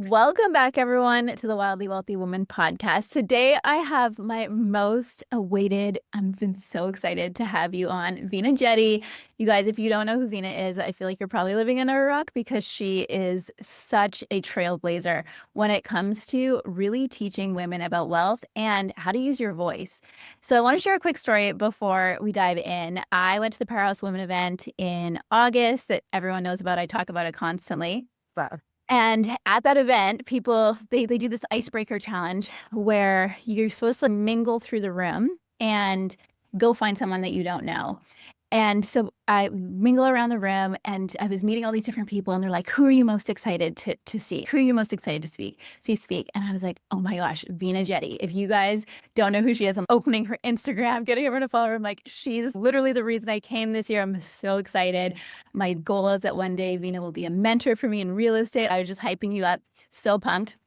Welcome back, everyone, to the Wildly Wealthy Woman podcast. Today, I have my most awaited. I've been so excited to have you on, Veena Jetti. You guys, if you don't know who Veena is, I feel like you're probably living in a rock because she is such a trailblazer when it comes to really teaching women about wealth and how to use your voice. So, I want to share a quick story before we dive in. I went to the Powerhouse Women event in August that everyone knows about. I talk about it constantly. Wow. And at that event, people they do this icebreaker challenge where you're supposed to mingle through the room and go find someone that you don't know. And so I mingle around the room and I was meeting all these different people and they're like, who are you most excited to see? Who are you most excited to speak? And I was like, oh my gosh, Veena Jetti. If you guys don't know who she is, I'm opening her Instagram, getting everyone to follow her. I'm like, she's literally the reason I came this year. I'm so excited. My goal is that one day Veena will be a mentor for me in real estate. I was just hyping you up. So pumped.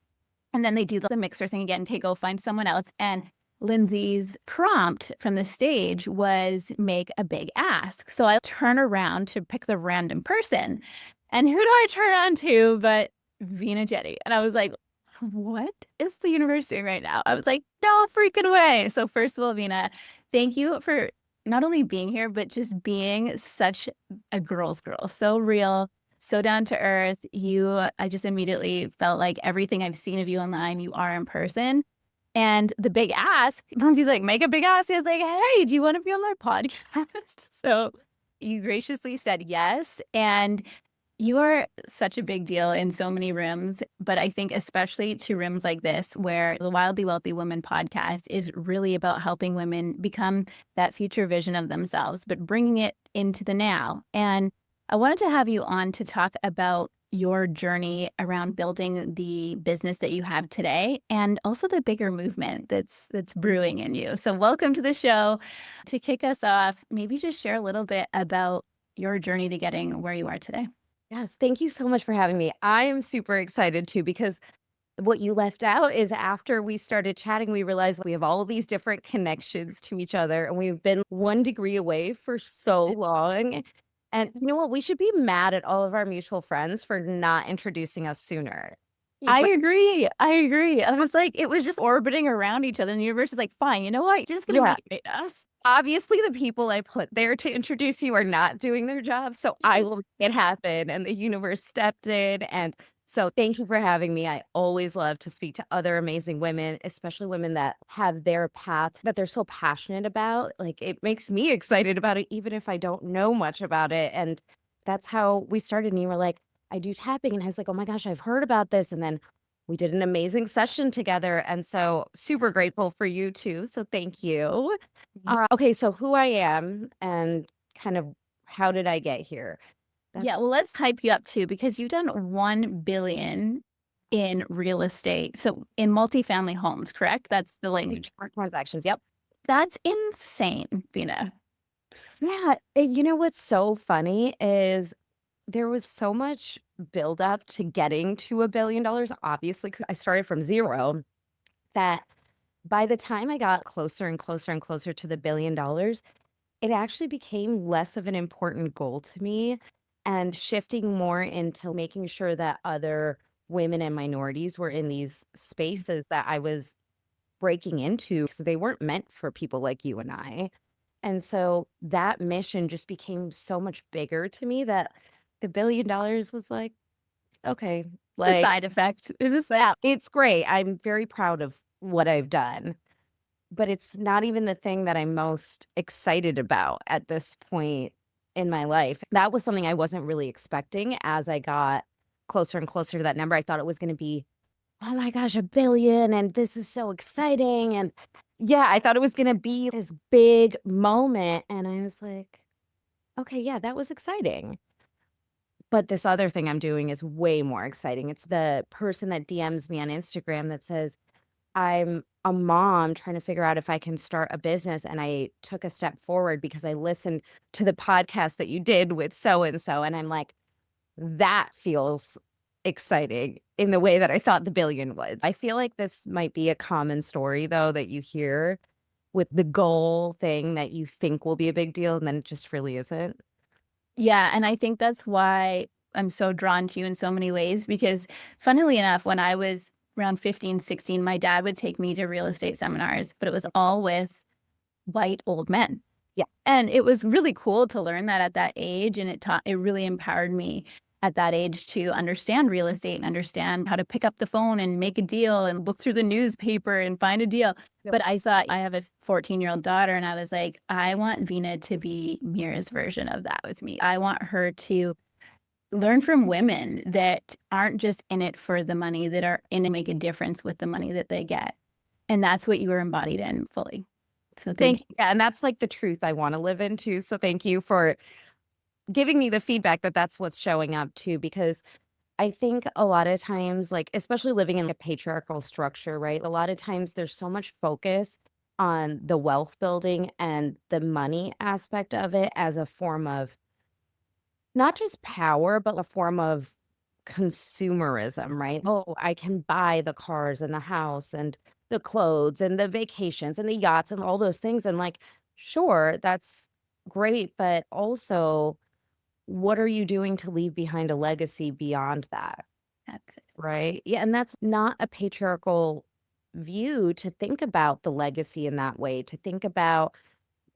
And then they do the mixer thing again, go find someone else. And Lindsay's prompt from the stage was make a big ask. So I turn around to pick the random person. And who do I turn on to but Veena Jetti? And I was like, what is the universe doing right now? I was like, no freaking way. So first of all, Veena, thank you for not only being here, but just being such a girl's girl. So real, so down to earth. I just immediately felt like everything I've seen of you online, you are in person. And the big ask, Lindsay's like, make a big ask. He's like, hey, do you want to be on our podcast? So you graciously said yes. And you are such a big deal in so many rooms, but I think especially to rooms like this, where the Wildly Wealthy Women podcast is really about helping women become that future vision of themselves, but bringing it into the now. And I wanted to have you on to talk about your journey around building the business that you have today and also the bigger movement that's brewing in you. So welcome to the show. To kick us off, maybe just share a little bit about your journey to getting where you are today. Yes, thank you so much for having me. I am super excited too because what you left out is after we started chatting, we realized we have all these different connections to each other and we've been 1 degree away for so long. And you know what? We should be mad at all of our mutual friends for not introducing us sooner. I Like, agree. I agree. I was like, it was just orbiting around each other. And the universe is like, fine, you know what? You're just going to yeah, meet us. obviously the people I put there to introduce you are not doing their job. So I will make it happen. And the universe stepped in. And so thank you for having me. I always love to speak to other amazing women, especially women that have their path that they're so passionate about. Like it makes me excited about it, even if I don't know much about it. And that's how we started. And you were like, I do tapping. And I was like, oh my gosh, I've heard about this. And then we did an amazing session together. And so super grateful for you too. So thank you. Okay, so who I am and kind of how did I get here? Yeah, That's well, let's hype you up too, because you've done 1 billion in real estate. So in multifamily homes, correct? That's the language. transactions. Yep. That's insane, Veena. Yeah. You know what's so funny is there was so much buildup to getting to $1 billion, obviously, because I started from zero, that by the time I got closer and closer and closer to the $1 billion, it actually became less of an important goal to me and shifting more into making sure that other women and minorities were in these spaces that I was breaking into because they weren't meant for people like you and I. And so that mission just became so much bigger to me that the $1 billion was like, okay, The like, side effect. It was yeah, it's great. I'm very proud of what I've done, but it's not even the thing that I'm most excited about at this point in my life. That was something I wasn't really expecting as I got closer and closer to that number. I thought it was going to be, oh my gosh, 1 billion, and this is so exciting. And yeah, I thought it was going to be this big moment. And I was like, okay, yeah, that was exciting. But this other thing I'm doing is way more exciting. It's the person that DMs me on Instagram that says, I'm a mom trying to figure out if I can start a business. And I took a step forward because I listened to the podcast that you did with so and so. And I'm like, that feels exciting in the way that I thought the billion was. I feel like this might be a common story, though, that you hear with the goal thing that you think will be a big deal and then it just really isn't. Yeah, and I think that's why I'm so drawn to you in so many ways because funnily enough, when I was around 15, 16, my dad would take me to real estate seminars, but it was all with white old men. Yeah. And it was really cool to learn that at that age. And it really empowered me at that age to understand real estate and understand how to pick up the phone and make a deal and look through the newspaper and find a deal. Yep. But I thought I have a 14-year-old daughter and I was like, I want Veena to be Mira's version of that with me. I want her to learn from women that aren't just in it for the money, that are in to make a difference with the money that they get. And that's what you were embodied in fully. So thank Thank you. Yeah, and that's like the truth I want to live into. So thank you for giving me the feedback that that's what's showing up too, because I think a lot of times, like, especially living in a patriarchal structure, right? A lot of times there's so much focus on the wealth building and the money aspect of it as a form of not just power, but a form of consumerism, right? Oh, I can buy the cars and the house and the clothes and the vacations and the yachts and all those things. And like, sure, that's great. But also, what are you doing to leave behind a legacy beyond that? that's it. Right. Yeah. And that's not a patriarchal view to think about the legacy in that way, to think about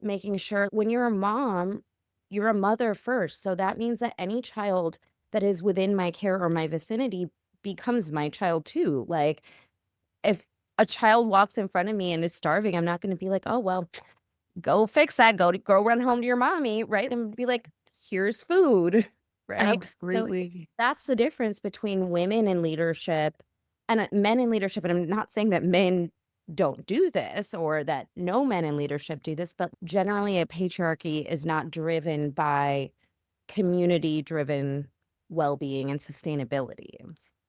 making sure when you're a mom, you're a mother first. So that means that any child that is within my care or my vicinity becomes my child too. Like if a child walks in front of me and is starving, I'm not going to be like, oh, well, go fix that. Go run home to your mommy. Right. And be like, here's food. Right. So Absolutely. that's the difference between women in leadership and men in leadership. And I'm not saying that men don't do this or that no men in leadership do this, but generally a patriarchy is not driven by community driven well-being and sustainability.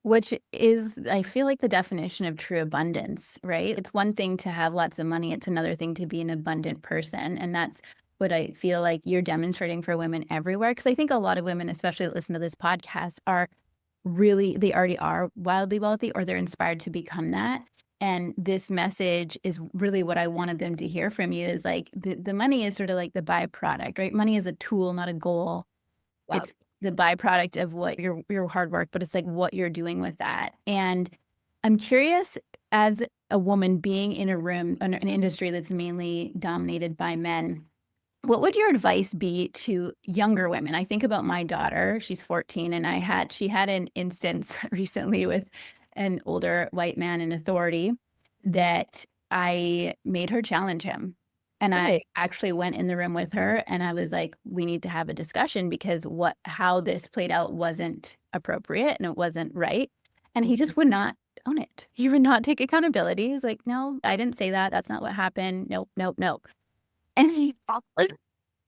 Which is, I feel like, the definition of true abundance, right? It's one thing to have lots of money, it's another thing to be an abundant person. And that's what I feel like you're demonstrating for women everywhere. Because I think a lot of women, especially that listen to this podcast, are really, they already are wildly wealthy or they're inspired to become that. And this message is really what I wanted them to hear from you is like the money is sort of like the byproduct, right? Money is a tool, not a goal. Wow. It's the byproduct of what your hard work, but it's like what you're doing with that. And I'm curious, as a woman being in a room, an industry that's mainly dominated by men, what would your advice be to younger women? I think about my daughter, she's 14, and she had an instance recently with an older white man in authority that I made her challenge him. And I Right. actually went in the room with her and I was like, we need to have a discussion because how this played out wasn't appropriate and it wasn't right. And he just would not own it. He would not take accountability. He's like, no, I didn't say that. That's not what happened. Nope, nope, nope. And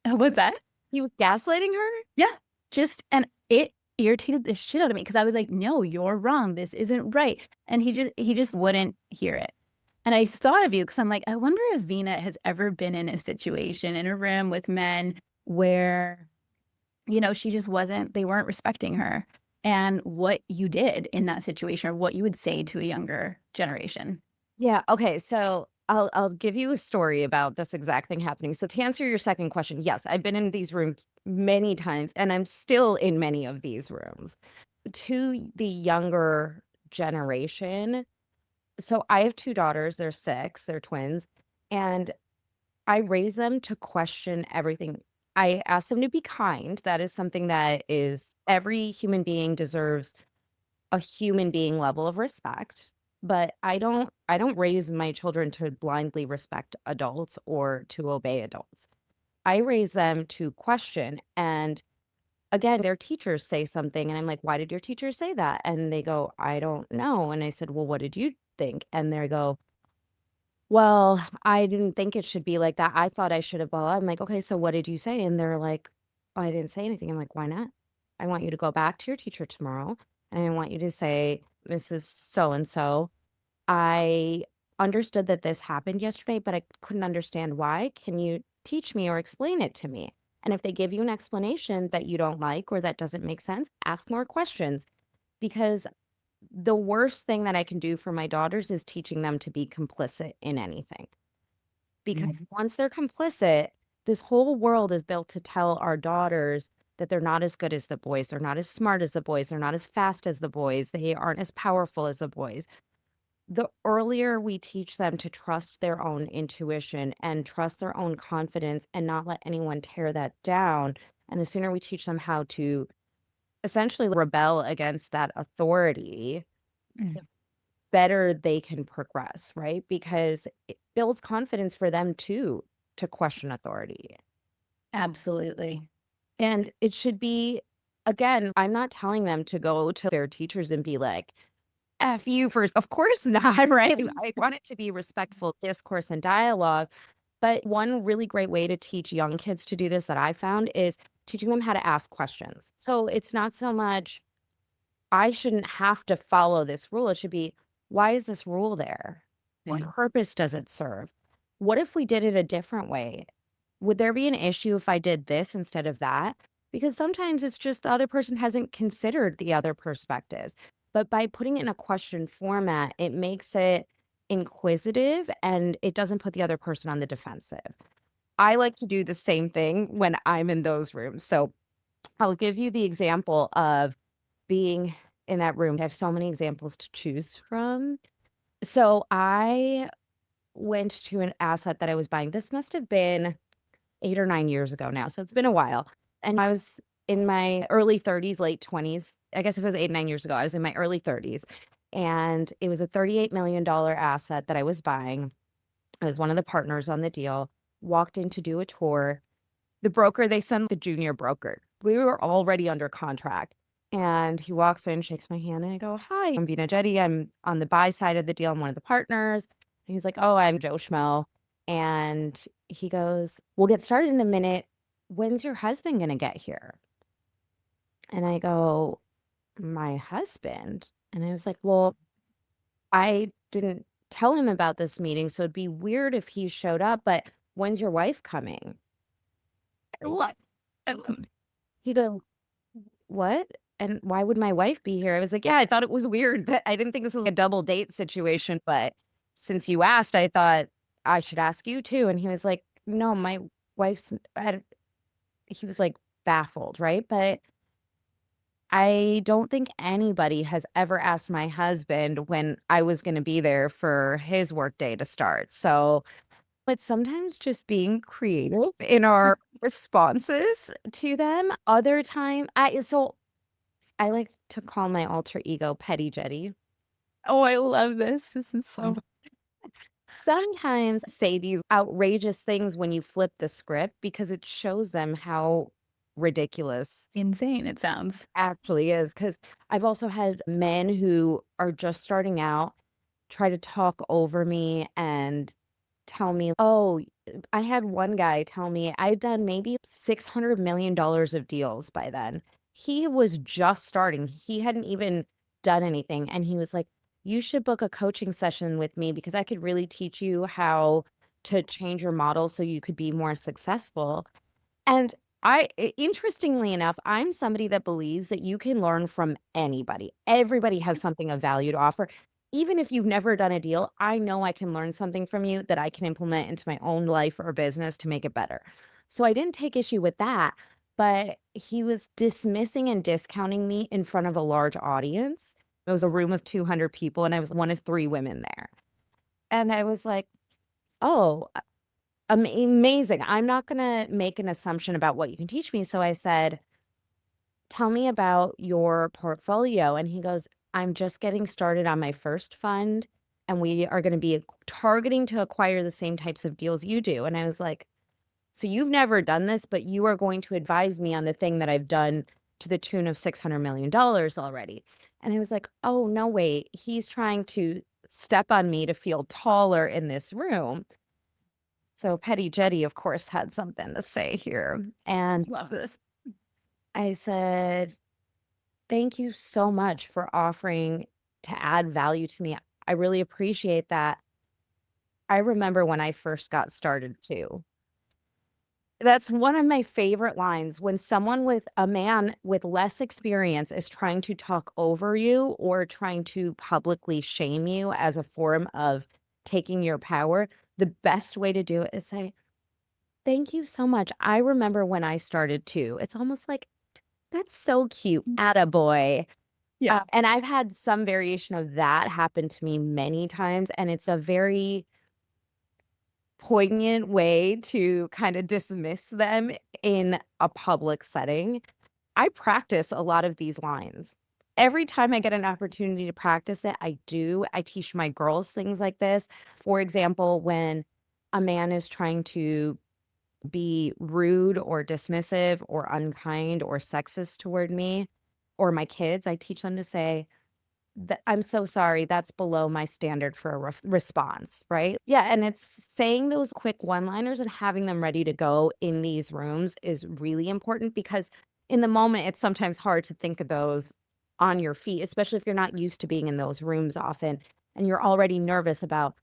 what's that? He was gaslighting her? Yeah. And it irritated the shit out of me because I was like, no, you're wrong. This isn't right. And he just wouldn't hear it. And I thought of you because I'm like, I wonder if Veena has ever been in a situation in a room with men where, she just they weren't respecting her and what you did in that situation or what you would say to a younger generation. Yeah. Okay. So I'll give you a story about this exact thing happening. So to answer your second question, yes, I've been in these rooms many times and I'm still in many of these rooms. To the younger generation, so I have two daughters, they're 6, they're twins, and I raise them to question everything. I ask them to be kind. That is something that is every human being deserves a human being level of respect, but I don't raise my children to blindly respect adults or to obey adults. I raise them to question, and again, their teachers say something and I'm like, "Why did your teacher say that?" And they go, "I don't know." And I said, "Well, what did you think?" And they go, "Well, I didn't think it should be like that. I thought I should have blah." I'm like, "Okay, so what did you say?" And they're like, "Oh, I didn't say anything." I'm like, "Why not? I want you to go back to your teacher tomorrow and I want you to say, Mrs. So and so, I understood that this happened yesterday, but I couldn't understand why. Can you teach me or explain it to me?" And if they give you an explanation that you don't like or that doesn't make sense, ask more questions because the worst thing that I can do for my daughters is teaching them to be complicit in anything. Because Mhm. once they're complicit, this whole world is built to tell our daughters that they're not as good as the boys. They're not as smart as the boys. They're not as fast as the boys. They aren't as powerful as the boys. The earlier we teach them to trust their own intuition and trust their own confidence and not let anyone tear that down, and the sooner we teach them how to essentially rebel against that authority, Mm. the better they can progress, right? Because it builds confidence for them too to question authority. Absolutely. And it should be, again, I'm not telling them to go to their teachers and be like, F you first. Of course not, right? I want it to be respectful discourse and dialogue. But one really great way to teach young kids to do this that I found is teaching them how to ask questions. So it's not so much, I shouldn't have to follow this rule. It should be, why is this rule there? What Yeah. purpose does it serve? What if we did it a different way? Would there be an issue if I did this instead of that? Because sometimes it's just the other person hasn't considered the other perspectives. But by putting it in a question format, it makes it inquisitive and it doesn't put the other person on the defensive. I like to do the same thing when I'm in those rooms. So I'll give you the example of being in that room. I have so many examples to choose from. So I went to an asset that I was buying. This must have been 8 or 9 years ago now, so it's been a while, and I was in my early 30s, late 20s. I guess if it was 8, 9 years ago, I was in my early 30s, and it was a $38 million asset that I was buying. I was one of the partners on the deal, walked in to do a tour. The broker, they sent the junior broker. We were already under contract, and he walks in, shakes my hand, and I go, "Hi, I'm Veena Jetti. I'm on the buy side of the deal. I'm one of the partners." And he's like, "Oh, I'm Joe Schmo." And he goes, "We'll get started in a minute. When's your husband gonna get here?" And I go, "My husband?" And I was like, "Well, I didn't tell him about this meeting, so it'd be weird if he showed up, but when's your wife coming?" What? He goes, "What? And why would my wife be here?" I was like, "Yeah, I thought it was weird that I didn't think this was a double date situation, but since you asked, I thought I should ask you too." And he was like, "No, my wife's," he was like baffled, right? But I don't think anybody has ever asked my husband when I was going to be there for his workday to start. So it's sometimes just being creative in our responses to them. Other time, I like to call my alter ego Petty Jetty. Oh, I love this. This is so Sometimes say these outrageous things when you flip the script because it shows them how ridiculous insane, it sounds. actually is. Because I've also had men who are just starting out try to talk over me and tell me, oh, I had one guy tell me I'd done maybe $600 million of deals by then. He was just starting. He hadn't even done anything. And he was like, you should book a coaching session with me because I could really teach you how to change your model so you could be more successful. And interestingly enough, I'm somebody that believes that you can learn from anybody. Everybody has something of value to offer. Even if you've never done a deal, I know I can learn something from you that I can implement into my own life or business to make it better. So I didn't take issue with that, but he was dismissing and discounting me in front of a large audience. It was a room of 200 people, and I was one of 3 women there. And I was like, oh, amazing. I'm not going to make an assumption about what you can teach me. So I said, tell me about your portfolio. And he goes, I'm just getting started on my first fund, and we are going to be targeting to acquire the same types of deals you do. And I was like, so you've never done this, but you are going to advise me on the thing that I've done to the tune of $600 million already. And I was like, oh, no, wait. He's trying to step on me to feel taller in this room. So Petty Jetty, of course, had something to say here. And Love this. I said, thank you so much for offering to add value to me. I really appreciate that. I remember when I first got started too. That's one of my favorite lines when someone with a man with less experience is trying to talk over you or trying to publicly shame you as a form of taking your power. The best way to do it is say, thank you so much. I remember when I started too. It's almost like That's so cute. Attaboy. Yeah. And I've had some variation of that happen to me many times, and it's a very poignant way to kind of dismiss them in a public setting. I practice a lot of these lines. Every time I get an opportunity to practice it, I do. I teach my girls things like this. For example, when a man is trying to be rude or dismissive or unkind or sexist toward me or my kids, I teach them to say, I'm so sorry. That's below my standard for a response, right? Yeah. And it's saying those quick one liners and having them ready to go in these rooms is really important because in the moment, it's sometimes hard to think of those on your feet, especially if you're not used to being in those rooms often and you're already nervous about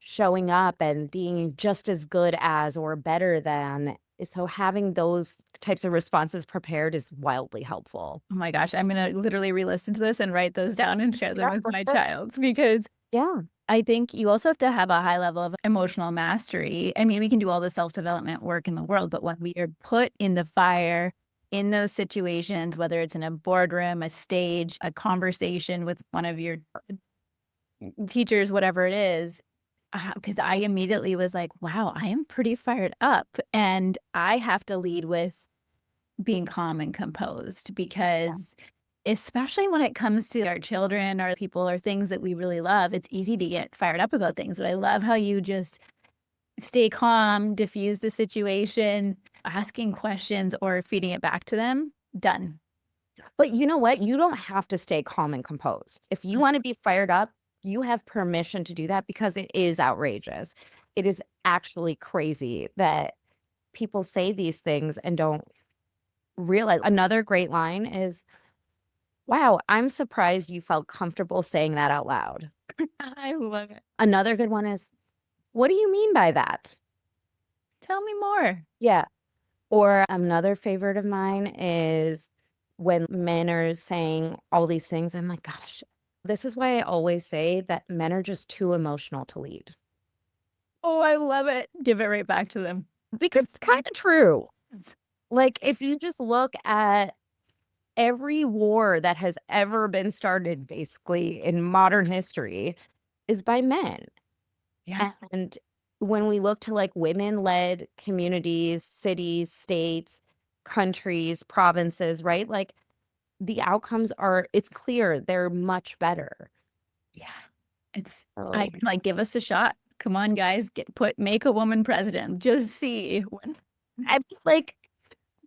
showing up and being just as good as or better than. So having those types of responses prepared is wildly helpful. Oh my gosh, I'm gonna literally re-listen to this and write those down and share them Yeah, with for my sure. child because Yeah. I think you also have to have a high level of emotional mastery. I mean, we can do all the self-development work in the world, but when we are put in the fire in those situations, whether it's in a boardroom, a stage, a conversation with one of your teachers, whatever it is, because I immediately was like, wow, I am pretty fired up. And I have to lead with being calm and composed because especially when it comes to our children or people or things that we really love, it's easy to get fired up about things. But I love how you just stay calm, diffuse the situation, asking questions or feeding it back to them. Done. But you know what? You don't have to stay calm and composed. If you want to be fired up, you have permission to do that because it is outrageous. It is actually crazy that people say these things and don't realize. Another great line is, wow, I'm surprised you felt comfortable saying that out loud. I love it. Another good one is, what do you mean by that? Tell me more. Yeah. Or another favorite of mine is when men are saying all these things. I'm like, gosh, this is why I always say that men are just too emotional to lead. Oh, I love it. Give it right back to them. Because it's kind of true. Like, if you just look at every war that has ever been started, basically in modern history, is by men. Yeah. And when we look to like women-led communities, cities, states, countries, provinces, right? Like the outcomes are, it's clear they're much better. Yeah. It's I So, like give us a shot. Come on, guys, make a woman president. Just see when I mean, like,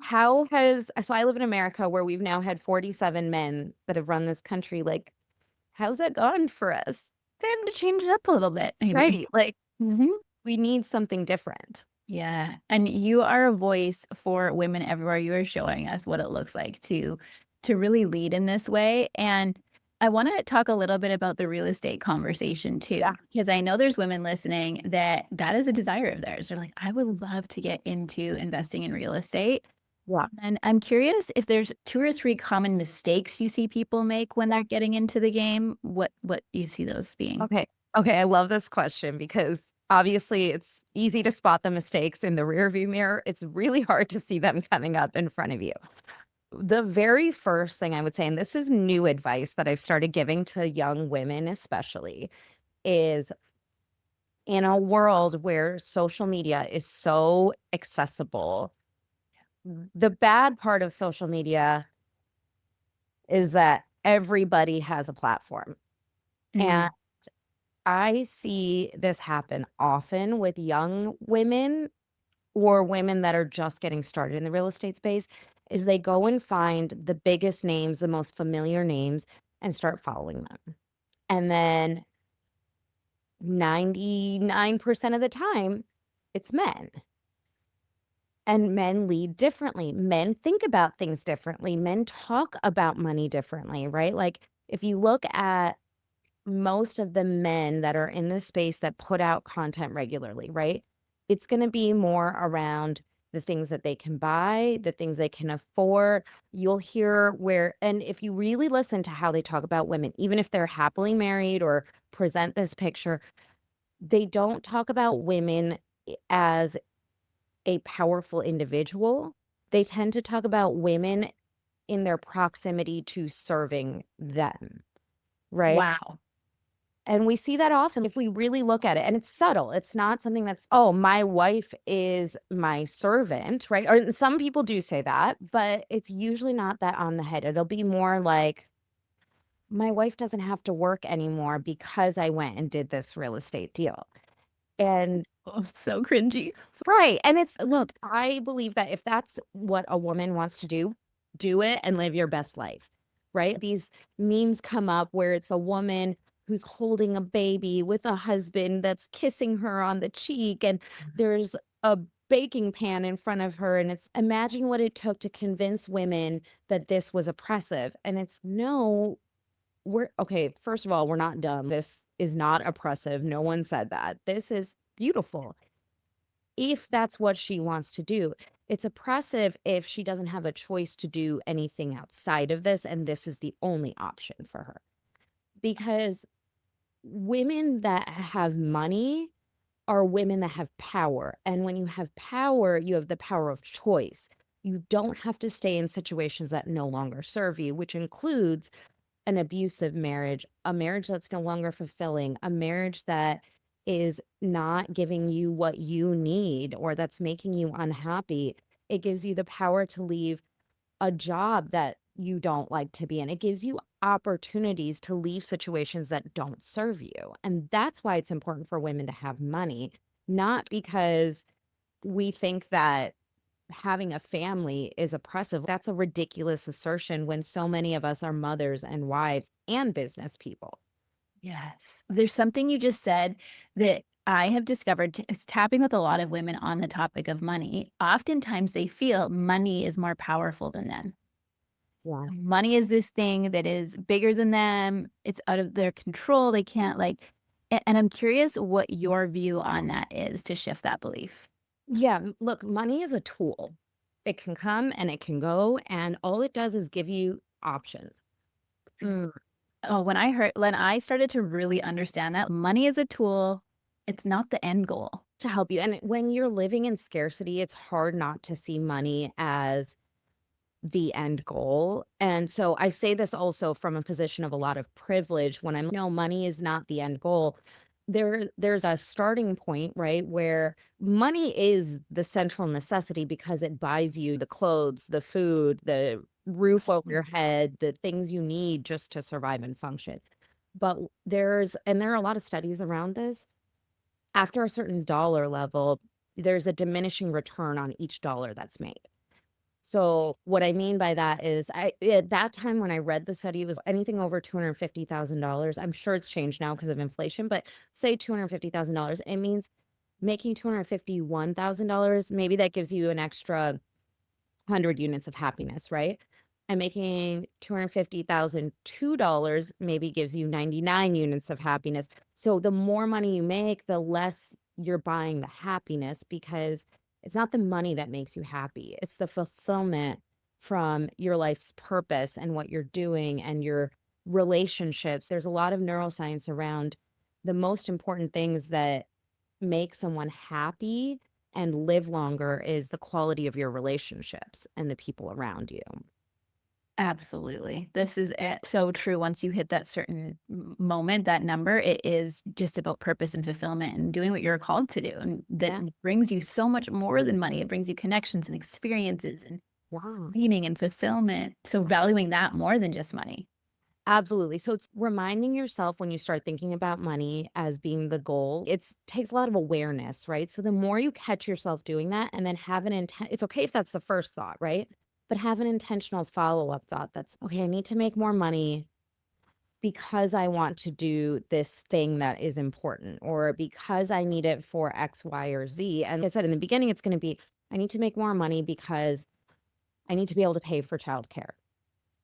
how has, so I live in America where we've now had 47 men that have run this country. Like, how's that gone for us? time to change it up a little bit, maybe. Right? Like, Mhm. we need something different. Yeah, and you are a voice for women everywhere. You are showing us what it looks like to really lead in this way, and I wanna talk a little bit about the real estate conversation too, Yeah. because I know there's women listening that that is a desire of theirs. They're like, "I would love to get into investing in real estate." Yeah. And I'm curious if there's 2 or 3 common mistakes you see people make when they're getting into the game, what you see those being? Okay. Okay. I love this question because obviously it's easy to spot the mistakes in the rearview mirror. It's really hard to see them coming up in front of you. The very first thing I would say, and this is new advice that I've started giving to young women, especially, is in a world where social media is so accessible, the bad part of social media is that everybody has a platform. And Mhm. I see this happen often with young women or women that are just getting started in the real estate space is they go and find the biggest names, the most familiar names and start following them. And then 99% of the time it's men. And men lead differently. Men think about things differently. Men talk about money differently, right? Like if you look at most of the men that are in this space that put out content regularly, right? It's going to be more around the things that they can buy, the things they can afford. You'll hear where, and if you really listen to how they talk about women, even if they're happily married or present this picture, they don't talk about women as a powerful individual. They tend to talk about women in their proximity to serving them, right? Wow. And we see that often if we really look at it, and it's subtle. It's not something that's, oh, my wife is my servant, right? Or some people do say that, but it's usually not that on the head. It'll be more like, my wife doesn't have to work anymore because I went and did this real estate deal. And Oh, so cringy. right. And it's, look, I believe that if that's what a woman wants to do it and live your best life, right? These memes come up where it's a woman who's holding a baby with a husband that's kissing her on the cheek, and there's a baking pan in front of her. And it's, imagine what it took to convince women that this was oppressive. And it's, no, we're okay. First of all, we're not dumb. This is not oppressive. No one said that. This is beautiful if that's what she wants to do. It's oppressive if she doesn't have a choice to do anything outside of this, and this is the only option for her. Because women that have money are women that have power. And when you have power, you have the power of choice. You don't have to stay in situations that no longer serve you, which includes an abusive marriage, a marriage that's no longer fulfilling, a marriage that is not giving you what you need or that's making you unhappy. It gives you the power to leave a job that you don't like to be in. It gives you opportunities to leave situations that don't serve you. And that's why it's important for women to have money, not because we think that having a family is oppressive. That's a ridiculous assertion when so many of us are mothers and wives and business people. Yes. There's something you just said that I have discovered is tapping with a lot of women on the topic of money. Oftentimes they feel money is more powerful than them. Yeah. Money is this thing that is bigger than them. It's out of their control. They can't and I'm curious what your view on that is to shift that belief. Yeah. Look, money is a tool. It can come and it can go, and all it does is give you options. Mm. Oh, when I started to really understand that money is a tool, it's not the end goal. To help you. And when you're living in scarcity, it's hard not to see money as the end goal. And so I say this also from a position of a lot of privilege when I'm, no, money is not the end goal. There's a starting point, right, where money is the central necessity because it buys you the clothes, the food, the roof over your head, the things you need just to survive and function. But there are a lot of studies around this. After a certain dollar level, there's a diminishing return on each dollar that's made. So what I mean by that is at that time when I read the study, it was anything over $250,000. I'm sure it's changed now because of inflation, but say $250,000. It means making $251,000. Maybe that gives you an extra 100 units of happiness, right? And making $250,002 maybe gives you 99 units of happiness. So the more money you make, the less you're buying the happiness, because it's not the money that makes you happy. It's the fulfillment from your life's purpose and what you're doing and your relationships. There's a lot of neuroscience around the most important things that make someone happy and live longer is the quality of your relationships and the people around you. Absolutely. This is so true. Once you hit that certain moment, that number, it is just about purpose and fulfillment and doing what you're called to do. And that Yeah. brings you so much more than money. It brings you connections and experiences and Wow. meaning and fulfillment. So valuing that more than just money. Absolutely. So it's reminding yourself when you start thinking about money as being the goal. It takes a lot of awareness, right? So the more you catch yourself doing that and then have an intent, it's okay if that's the first thought, right? But have an intentional follow-up thought that's, okay, I need to make more money because I want to do this thing that is important, or because I need it for X, Y, or Z. And like I said in the beginning, it's going to be, I need to make more money because I need to be able to pay for childcare.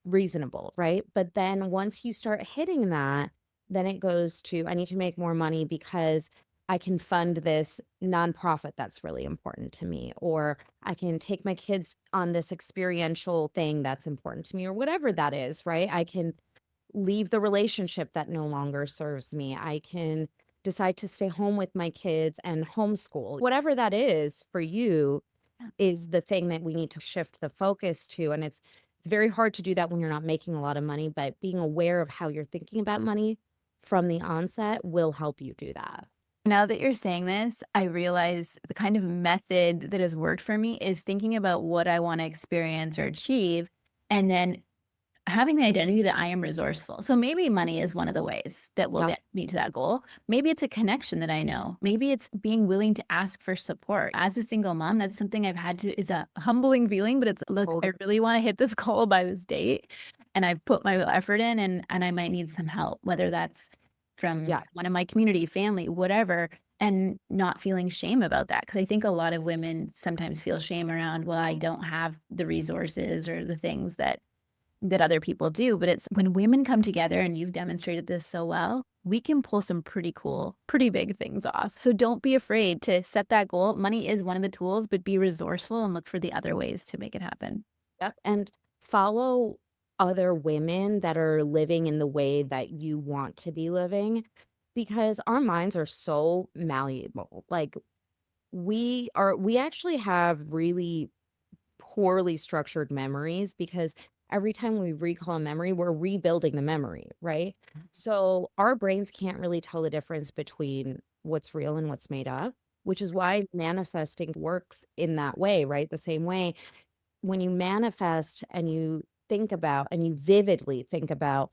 Reasonable, right? But then once you start hitting that, then it goes to, I need to make more money because I can fund this nonprofit that's really important to me, or I can take my kids on this experiential thing that's important to me, or whatever that is, right? I can leave the relationship that no longer serves me. I can decide to stay home with my kids and homeschool. Whatever that is for you is the thing that we need to shift the focus to. And it's It's very hard to do that when you're not making a lot of money, but being aware of how you're thinking about money from the onset will help you do that. Now that you're saying this, I realize the kind of method that has worked for me is thinking about what I wanna experience or achieve, and then having the identity that I am resourceful. So maybe money is one of the ways that will Yep. get me to that goal. Maybe it's a connection that I know. Maybe it's being willing to ask for support. As a single mom, that's something I've had to it's a humbling feeling, but it's, "Look, I Totally. really wanna hit this goal by this date, and I've put my effort in, and I might need some help," whether that's from Yeah. someone in my community, family, whatever, and not feeling shame about that. Because I think a lot of women sometimes feel shame around, "Well, I don't have the resources or the things that other people do," but it's when women come together, and you've demonstrated this so well, we can pull some pretty cool, pretty big things off. So don't be afraid to set that goal. Money is one of the tools, but be resourceful and look for the other ways to make it happen. Yep. And follow other women that are living in the way that you want to be living because our minds are so malleable. Like we actually have really poorly structured memories because every time we recall a memory, we're rebuilding the memory, right? So our brains can't really tell the difference between what's real and what's made up, which is why manifesting works in that way, right? The same way when you manifest and you think about and you vividly think about,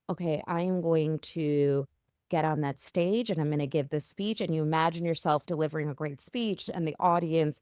okay, I am going to get on that stage and I'm going to give this speech, and you imagine yourself delivering a great speech and the audience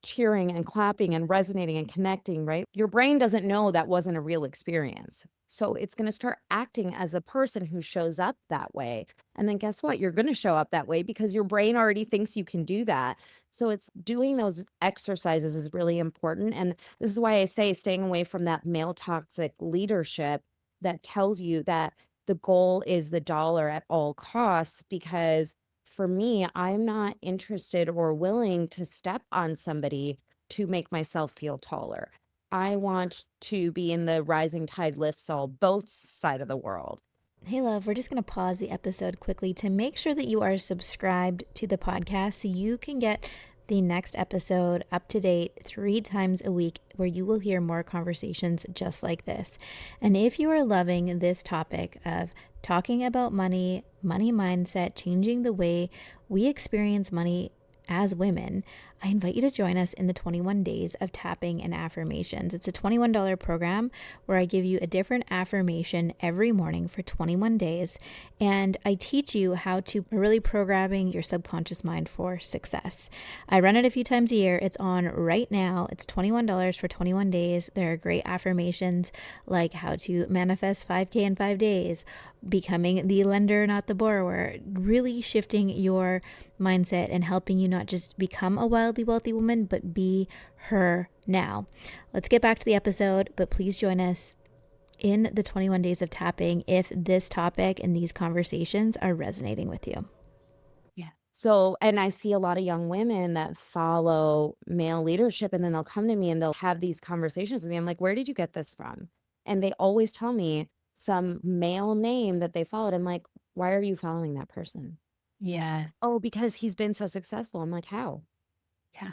cheering and clapping and resonating and connecting, right? Your brain doesn't know that wasn't a real experience. So it's going to start acting as a person who shows up that way. And then guess what? You're going to show up that way because your brain already thinks you can do that. So it's doing those exercises is really important. And this is why I say staying away from that male toxic leadership that tells you that the goal is the dollar at all costs, because for me, I'm not interested or willing to step on somebody to make myself feel taller. I want to be in the rising tide lifts all both side of the world. Hey, love, we're just going to pause the episode quickly to make sure that you are subscribed to the podcast so you can get the next episode up to date 3 times a week, where you will hear more conversations just like this. And if you are loving this topic of talking about money, money mindset, changing the way we experience money as women, I invite you to join us in the 21 days of tapping and affirmations. It's a $21 program where I give you a different affirmation every morning for 21 days. And I teach you how to really programming your subconscious mind for success. I run it a few times a year. It's on right now. It's $21 for 21 days. There are great affirmations like how to manifest 5K in 5 days, becoming the lender, not the borrower, really shifting your mindset and helping you not just become a wildly wealthy woman, but be her now. Let's get back to the episode, but please join us in the 21 days of tapping if this topic and these conversations are resonating with you. Yeah. So, and I see a lot of young women that follow male leadership, and then they'll come to me and they'll have these conversations with me. I'm like, where did you get this from? And they always tell me some male name that they followed. I'm like, why are you following that person? Yeah. Oh, because he's been so successful. I'm like, how? Yeah.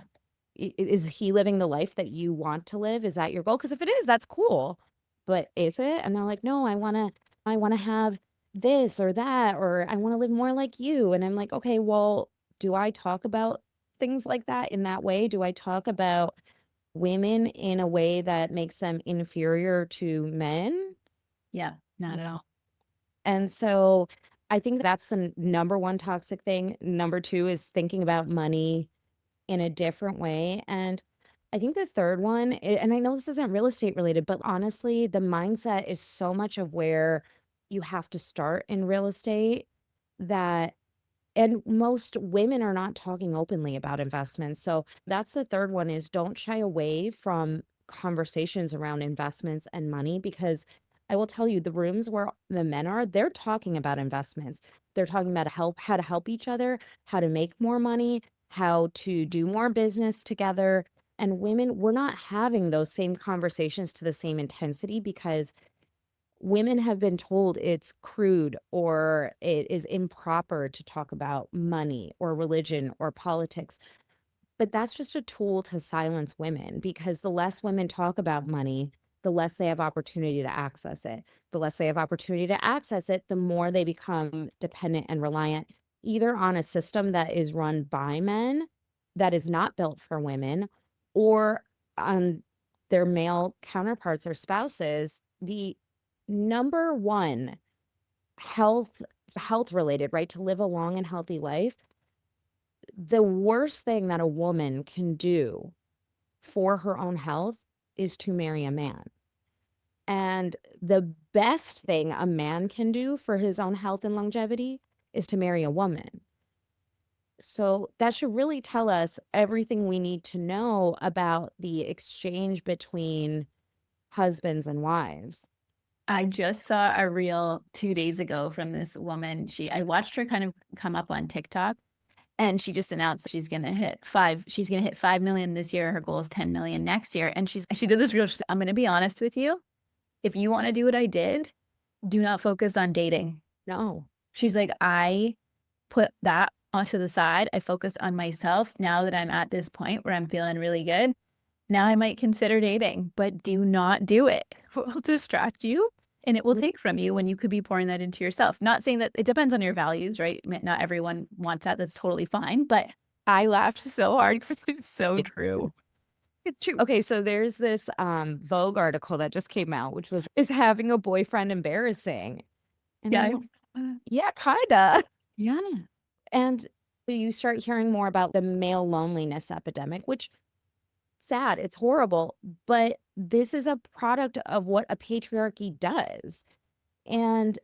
Is he living the life that you want to live? Is that your goal? Because if it is, that's cool. But is it? And they're like, no, I wanna have this or that, or I want to live more like you. And I'm like, okay, well, do I talk about things like that in that way? Do I talk about women in a way that makes them inferior to men? Yeah. Not at all. And so I think that's the number one toxic thing. Number two is thinking about money in a different way. And I think the third one, and I know this isn't real estate related, but honestly, the mindset is so much of where you have to start in real estate that, and most women are not talking openly about investments. So that's the third one, is don't shy away from conversations around investments and money, because I will tell you, the rooms where the men are, they're talking about investments. They're talking about how to help each other, how to make more money, how to do more business together. And women, we're not having those same conversations to the same intensity because women have been told it's crude or it is improper to talk about money or religion or politics. But that's just a tool to silence women, because the less women talk about money, the less they have opportunity to access it. The less they have opportunity to access it, the more they become dependent and reliant either on a system that is run by men that is not built for women, or on their male counterparts or spouses. The number one health related, right, to live a long and healthy life, the worst thing that a woman can do for her own health is to marry a man. And the best thing a man can do for his own health and longevity is to marry a woman. So that should really tell us everything we need to know about the exchange between husbands and wives. I just saw a reel 2 days ago from this woman. I watched her kind of come up on TikTok, and she just announced she's gonna hit 5 million this year. Her goal is 10 million next year. And she did this reel. She said, "I'm gonna be honest with you. If you wanna do what I did, do not focus on dating." No. She's like, "I put that onto the side. I focused on myself. Now that I'm at this point where I'm feeling really good, now I might consider dating, but do not do it. It will distract you and it will take from you when you could be pouring that into yourself." Not saying that it depends on your values, right? Not everyone wants that. That's totally fine. But I laughed so hard because it's so true. It's true. Okay, so there's this Vogue article that just came out, which was, "Is having a boyfriend embarrassing?" And Yeah. yeah, kinda. Yeah. And you start hearing more about the male loneliness epidemic, which sad, it's horrible, but this is a product of what a patriarchy does. And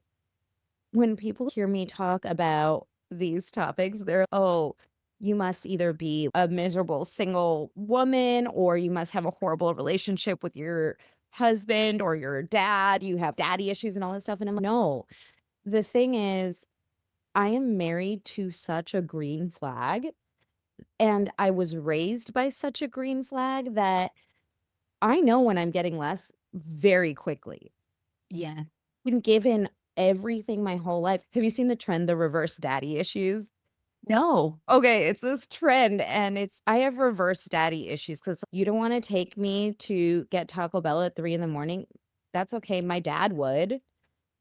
when people hear me talk about these topics, they're, "Oh, you must either be a miserable single woman, or you must have a horrible relationship with your husband or your dad. You have daddy issues and all this stuff." And I'm like, no, the thing is, I am married to such a green flag, and I was raised by such a green flag that I know when I'm getting less very quickly. Yeah. Been given everything my whole life. Have you seen the trend, the reverse daddy issues? No. Okay, it's this trend, and I have reverse daddy issues because you don't want to take me to get Taco Bell at 3 a.m. That's okay. My dad would.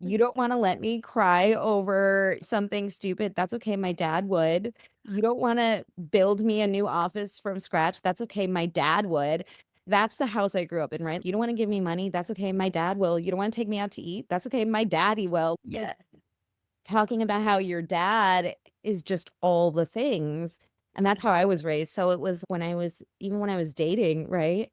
You don't want to let me cry over something stupid. That's okay. My dad would. You don't want to build me a new office from scratch. That's okay. My dad would. That's the house I grew up in, right? You don't want to give me money. That's okay. My dad will. You don't want to take me out to eat. That's okay. My daddy will. Yeah. Talking about how your dad is just all the things. And that's how I was raised. So it was even when I was dating, right?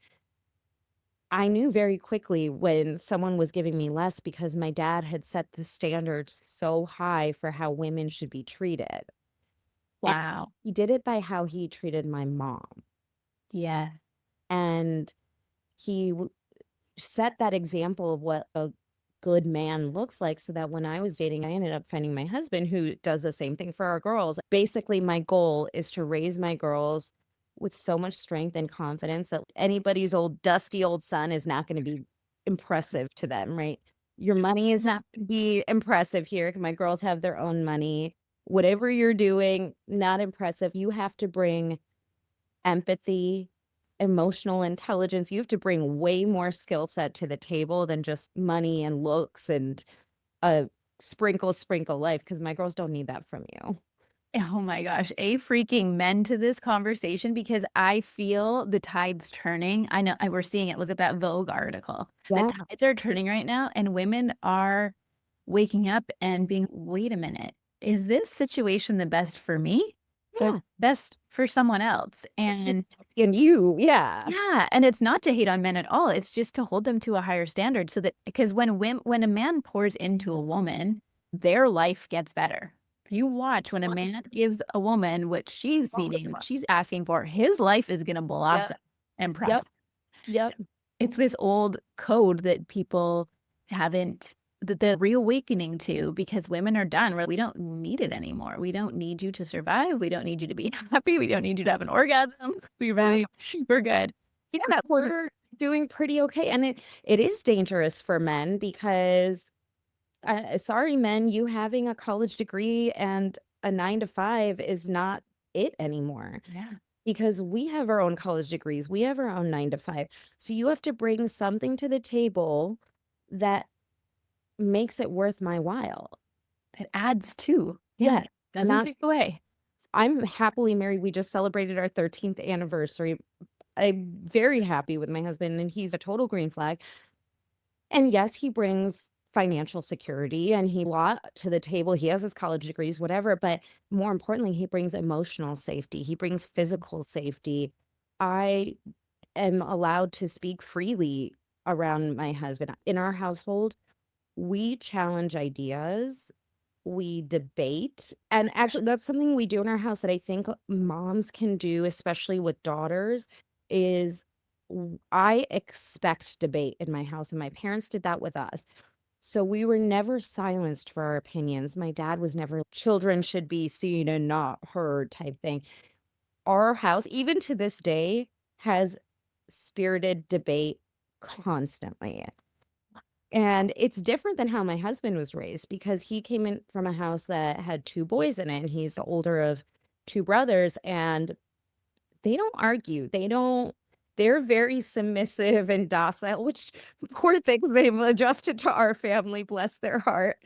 I knew very quickly when someone was giving me less because my dad had set the standards so high for how women should be treated. And Wow. he did it by how he treated my mom. Yeah. And he set that example of what a good man looks like, so that when I was dating, I ended up finding my husband who does the same thing for our girls. Basically, my goal is to raise my girls with so much strength and confidence that anybody's old dusty old son is not going to be impressive to them, right? Your money is not going to be impressive here. My girls have their own money. Whatever you're doing, not impressive. You have to bring empathy, emotional intelligence. You have to bring way more skill set to the table than just money and looks and a sprinkle life, because my girls don't need that from you. Oh my gosh, freaking men to this conversation, because I feel the tides turning. I know we're seeing it. Look at that Vogue article. Yeah. The tides are turning right now, and women are waking up and being, wait a minute, is this situation the best for me? Yeah. Or best for someone else? And you, yeah. yeah, and it's not to hate on men at all. It's just to hold them to a higher standard, so that, because when a man pours into a woman, their life gets better. You watch when a man gives a woman what she's needing, what she's asking for, his life is going to blossom and prosper. Yep. It's this old code that people haven't, that they're reawakening to, because women are done. We don't need it anymore. We don't need you to survive. We don't need you to be happy. We don't need you to have an orgasm. We're good. Yeah, we're doing pretty okay. And it is dangerous for men because, sorry, men, you having a college degree and a 9 to 5 is not it anymore. Yeah. because we have our own college degrees, we have our own 9 to 5. So you have to bring something to the table that makes it worth my while. It adds to. Yeah, Doesn't not take away. I'm happily married. We just celebrated our 13th anniversary. I'm very happy with my husband, and he's a total green flag. And yes, he brings financial security and he lot to the table. He has his college degrees, whatever, but more importantly, he brings emotional safety. He brings physical safety. I am allowed to speak freely around my husband. In our household, we challenge ideas, we debate. And actually, that's something we do in our house that I think moms can do, especially with daughters, is I expect debate in my house, and my parents did that with us. So we were never silenced for our opinions. My dad was never, children should be seen and not heard type thing. Our house, even to this day, has spirited debate constantly. And it's different than how my husband was raised because he came in from a house that had 2 boys in it, and he's the older of 2 brothers, and they don't argue. They're very submissive and docile, which poor things, they've adjusted to our family, bless their heart.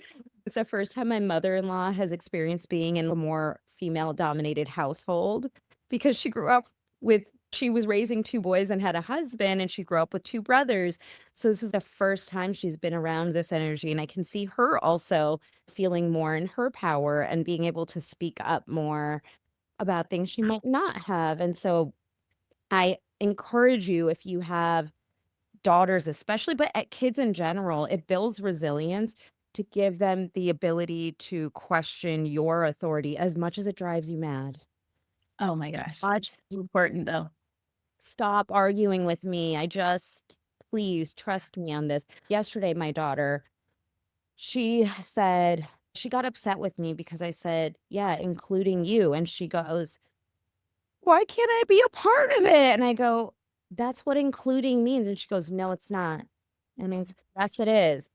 It's the first time my mother-in-law has experienced being in a more female-dominated household because she was raising 2 boys and had a husband, and she grew up with 2 brothers. So this is the first time she's been around this energy, and I can see her also feeling more in her power and being able to speak up more about things she might not have. And so I encourage you, if you have daughters especially, but at kids in general, it builds resilience to give them the ability to question your authority as much as it drives you mad. Oh my gosh. Much It's important though. Stop arguing with me. Please trust me on this. Yesterday, my daughter, she said, she got upset with me because I said, yeah, including you. And she goes, why can't I be a part of it? And I go, that's what including means. And she goes, no, it's not. And I, yes, it is.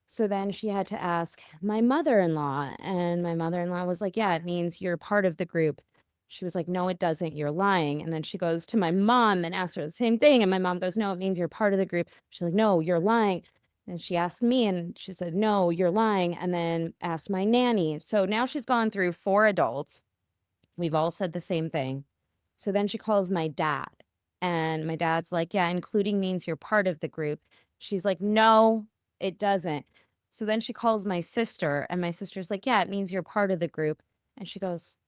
So then she had to ask my mother-in-law, and my mother-in-law was like, yeah, it means you're part of the group. She was like, no, it doesn't. You're lying. And then she goes to my mom and asks her the same thing. And my mom goes, no, it means you're part of the group. She's like, no, you're lying. And she asked me, and she said, no, you're lying. And then asked my nanny. So now she's gone through 4 adults. We've all said the same thing. So then she calls my dad, and my dad's like, yeah, including means you're part of the group. She's like, no, it doesn't. So then she calls my sister, and my sister's like, yeah, it means you're part of the group. And she goes,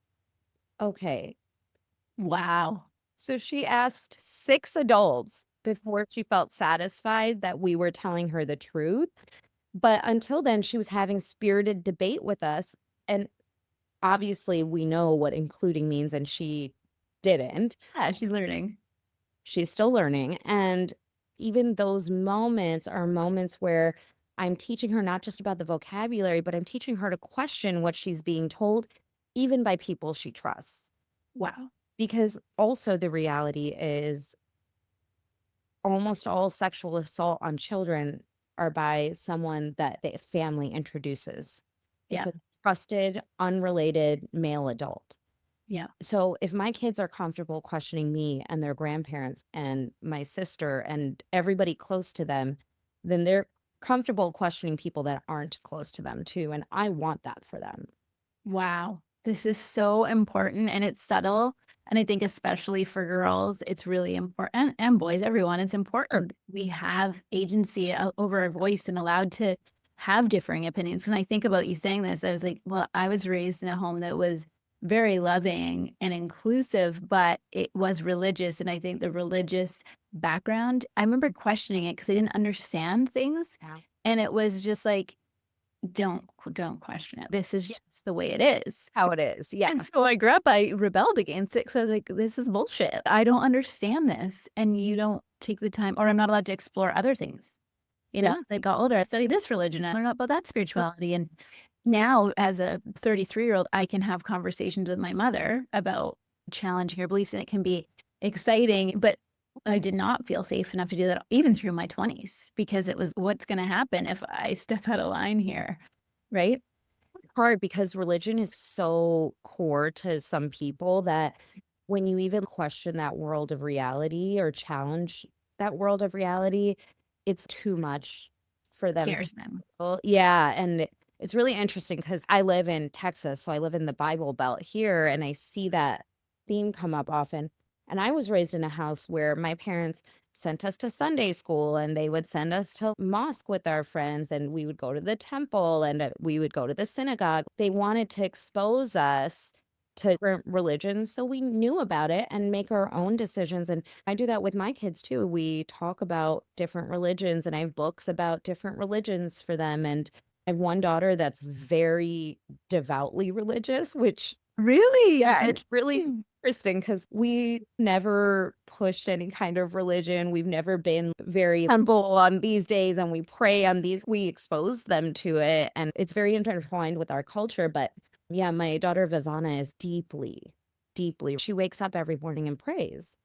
okay. Wow. So she asked 6 adults before she felt satisfied that we were telling her the truth. But until then, she was having spirited debate with us. And obviously, we know what including means, and she didn't. Yeah, she's learning. She's still learning. And even those moments are moments where I'm teaching her not just about the vocabulary, but I'm teaching her to question what she's being told, even by people she trusts. Wow. Because also the reality is almost all sexual assault on children are by someone that the family introduces. It's Yeah. a trusted, unrelated male adult. Yeah. So if my kids are comfortable questioning me and their grandparents and my sister and everybody close to them, then they're comfortable questioning people that aren't close to them too. And I want that for them. Wow. This is so important, and it's subtle. And I think especially for girls, it's really important, and boys, everyone, it's important. We have agency over our voice and allowed to have differing opinions. And I think about you saying this, I was like, well, I was raised in a home that was very loving and inclusive, but it was religious. And I think the religious background, I remember questioning it because I didn't understand things. Yeah. And it was just like, don't question it. This is just the way it is. How it is. Yeah. And so I grew up, I rebelled against it because I was like, this is bullshit. I don't understand this. And you don't take the time, or I'm not allowed to explore other things. You know, I got older, I studied this religion, I learned about that spirituality. And now, as a 33-year-old, I can have conversations with my mother about challenging her beliefs, and it can be exciting. But I did not feel safe enough to do that even through my 20s, because it was, what's going to happen if I step out of line here, right? Hard because religion is so core to some people that when you even question that world of reality or challenge that world of reality, it's too much for them to Scares them. handle. Yeah, and it's really interesting because I live in Texas, so I live in the Bible Belt here, and I see that theme come up often. And I was raised in a house where my parents sent us to Sunday school, and they would send us to mosque with our friends, and we would go to the temple, and we would go to the synagogue. They wanted to expose us to different religions so we knew about it and make our own decisions. And I do that with my kids too. We talk about different religions, and I have books about different religions for them. And I have one daughter that's very devoutly religious, which Really? yeah, it's really Hmm. interesting because we never pushed any kind of religion. We've never been very humble on these days, and we pray on these. We expose them to it, and it's very intertwined with our culture. But yeah, my daughter Vivana is deeply, deeply. She wakes up every morning and prays.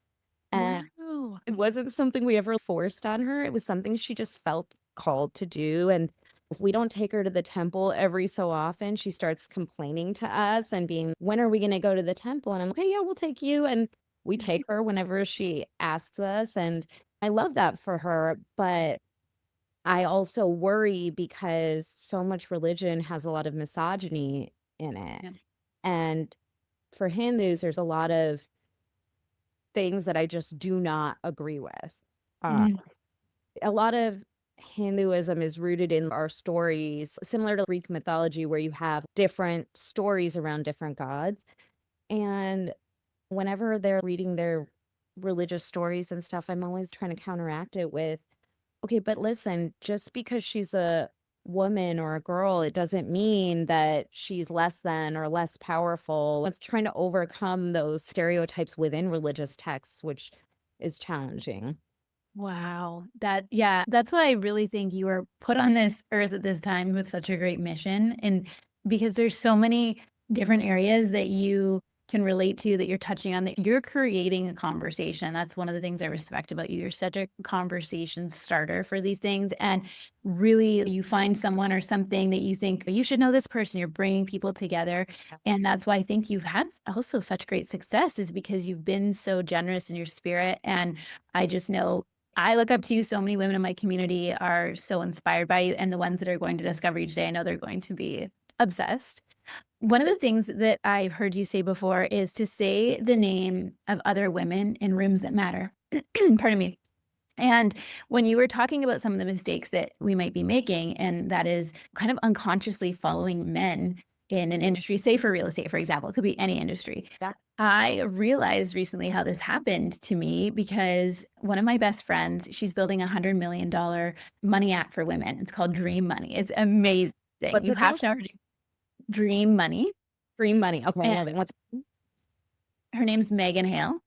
And Wow. it wasn't something we ever forced on her. It was something she just felt called to do. And if we don't take her to the temple every so often, she starts complaining to us and being, when are we going to go to the temple? And I'm like, okay, yeah, we'll take you. And we take her whenever she asks us. And I love that for her. But I also worry because so much religion has a lot of misogyny in it. Yeah. And for Hindus, there's a lot of things that I just do not agree with. Uh, Mhm. a lot of Hinduism is rooted in our stories, similar to Greek mythology, where you have different stories around different gods. And whenever they're reading their religious stories and stuff, I'm always trying to counteract it with, okay, but listen, just because she's a woman or a girl, it doesn't mean that she's less than or less powerful. It's trying to overcome those stereotypes within religious texts, which is challenging. Wow. That's why I really think you were put on this earth at this time with such a great mission. And because there's so many different areas that you can relate to, that you're touching on, that you're creating a conversation. That's one of the things I respect about you. You're such a conversation starter for these things. And really, you find someone or something that you think you should know this person, you're bringing people together. And that's why I think you've had also such great success, is because you've been so generous in your spirit. And I just know I look up to you. So many women in my community are so inspired by you. And the ones that are going to discover each day, I know they're going to be obsessed. One of the things that I've heard you say before is to say the name of other women in rooms that matter. Pardon me. And when you were talking about some of the mistakes that we might be making, and that is kind of unconsciously following men in an industry, say for real estate, for example, it could be any industry. Yeah. I realized recently how this happened to me because one of my best friends, she's building $100 million money app for women. It's called Dream Money. It's amazing. What's You it have called? to know her name. Dream Money. Dream Money. Okay, I And love it. What's her name's Megan Hale.